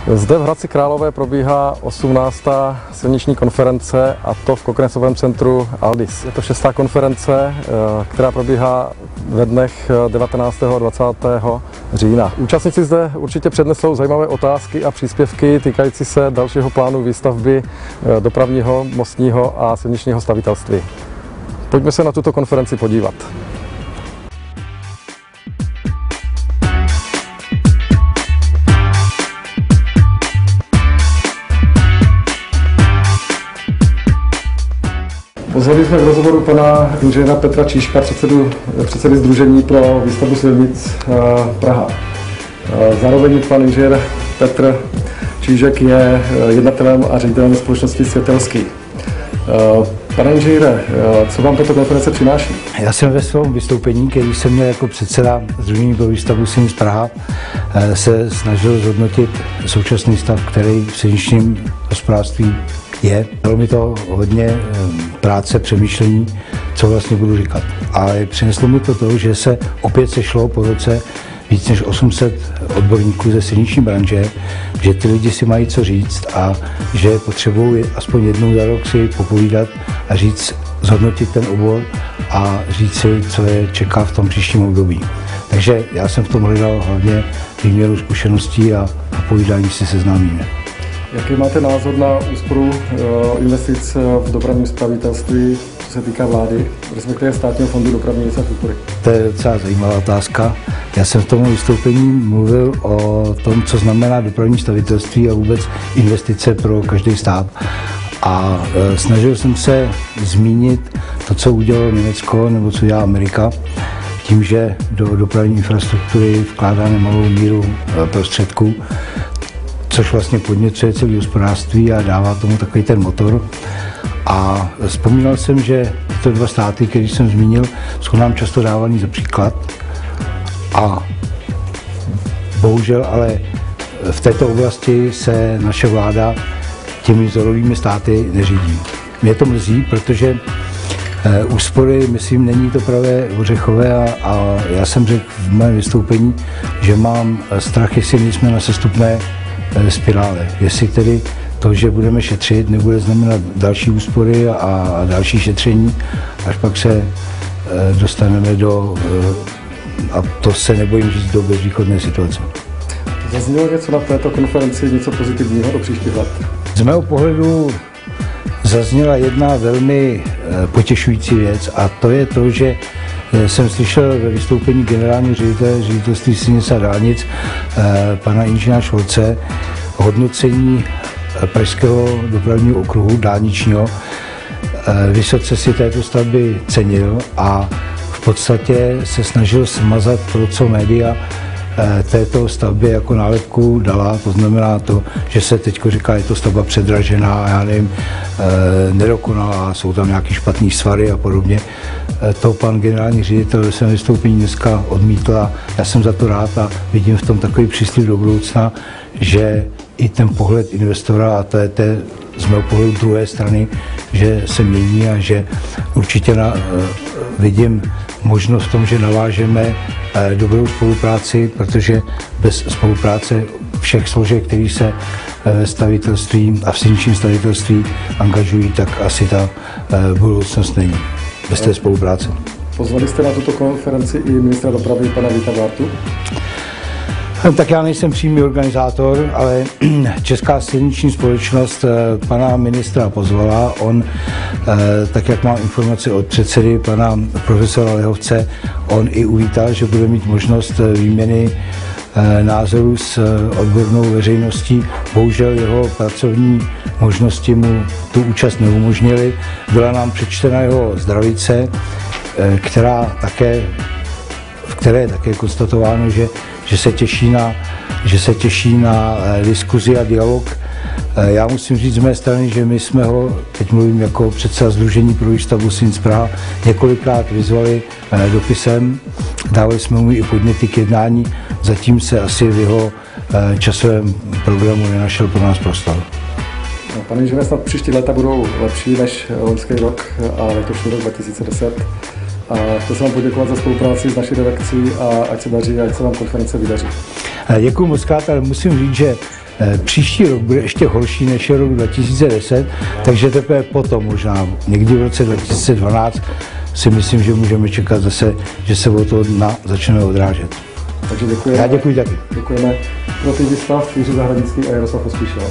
Zde v Hradci Králové probíhá 18. silniční konference, a to v kongresovém centru Aldis. Je to 6. konference, která probíhá ve dnech 19. a 20. října. Účastníci zde určitě přednesou zajímavé otázky a příspěvky týkající se dalšího plánu výstavby dopravního, mostního a silničního stavitelství. Pojďme se na tuto konferenci podívat. Pozvali jsme v rozhovoru pana inženýra Petra Číška, předsedy Sdružení pro výstavbu silnic Praha. Zároveň pan inženýr Petr Čížek je jednatelem a ředitelem společnosti Světelský. Pane inženýre, co vám tato konference přináší? Já jsem ve svém vystoupení, který jsem měl jako předseda Sdružení pro výstavbu silnic Praha, se snažil zhodnotit současný stav, který v silničním hospodářství je. Dalo mi to hodně práce, přemýšlení, co vlastně budu říkat. Ale přineslo mi to, že se opět sešlo po roce víc než 800 odborníků ze silniční branže, že ty lidi si mají co říct a že potřebují aspoň jednou za rok si popovídat a říct, zhodnotit ten obor a říct si, co je čeká v tom příštím období. Takže já jsem v tom hledal hlavně výměru zkušeností a povídání si seznámíme. Jaký máte názor na úsporu investic v dopravním stavitelství, co se týká vlády, respektive Státního fondu dopravní infrastruktury? To je docela zajímavá otázka. Já jsem v tom vystoupení mluvil o tom, co znamená dopravní stavitelství a vůbec investice pro každý stát. A snažil jsem se zmínit to, co udělalo Německo nebo co dělá Amerika, tím, že do dopravní infrastruktury vkládá nemalou míru prostředků, což vlastně podněcuje celé hospodářství a dává tomu takový ten motor. A vzpomínal jsem, že tyto dva státy, které jsem zmínil, jsou nám často dávaný za příklad. A bohužel ale v této oblasti se naše vláda těmi vzorovými státy neřídí. Mě to mrzí, protože úspory, myslím, není to pravé ořechové a já jsem řekl v mém vystoupení, že mám strach, jestli nejsme na sestupné spirále. Jestli tedy to, že budeme šetřit, nebude znamenat další úspory a další šetření, až pak se dostaneme a to se nebojím říct, do bezvýchodné situace. Zaznělo něco na této konferenci, něco pozitivního do příštích let? Z mého pohledu zazněla jedna velmi potěšující věc a to je to, že jsem slyšel ve vystoupení generálního ředitele ředitelství silnic a dálnic pana inženýra Šolce hodnocení pražského dopravního okruhu dálničního. Vysoce si této stavby cenil a v podstatě se snažil smazat to, co média této stavbě jako nálepku dala. To znamená to, že se teď říká, je to stavba předražená, já nevím, nedokonalá, jsou tam nějaké špatné svary a podobně. To pan generální ředitel ve svém vystoupení dneska odmítl a já jsem za to rád a vidím v tom takový příslib do budoucna, že i ten pohled investora, a to je z mého pohledu druhé strany, že se mění a že určitě vidím možnost v tom, že navážeme dobrou spolupráci, protože bez spolupráce všech složek, který se ve stavitelství a v silničním stavitelství angažují, tak asi ta budoucnost není bez té spolupráce. Pozvali jste na tuto konferenci i ministra dopravy pana Víta Bártu? Tak já nejsem přímý organizátor, ale Česká silniční společnost pana ministra pozvala. On, tak jak mám informaci od předsedy pana profesora Lehovce, on i uvítal, že bude mít možnost výměny názorů s odbornou veřejností. Bohužel jeho pracovní možnosti mu tu účast neumožnily. Byla nám přečtena jeho zdravice, v které je také konstatováno, že se těší na diskuzi a dialog. Já musím říct z mé strany, že my jsme ho, teď mluvím jako předseda Sdružení pro výstavbu silnic Praha, několikrát vyzvali dopisem, dávali jsme mu i podněty k jednání, zatím se asi v jeho časovém programu nenašel pro nás prostor. Pane inženýre, snad příští léta budou lepší než loňský rok a letošní rok 2010. A chtěl jsem vám poděkovat za spolupráci s naší redakcí a ať se daří a ať se vám konference vydaří. Děkuji moc krát, ale musím říct, že Příští rok bude ještě horší než je rok 2010, takže teprve potom možná někdy v roce 2012 si myslím, že můžeme čekat zase, že se o to začneme odrážet. Takže děkujeme. Já děkuji taky. Děkujeme. Pro Tyžista, Jiří Zahradnický a Jaroslav Pospíšil.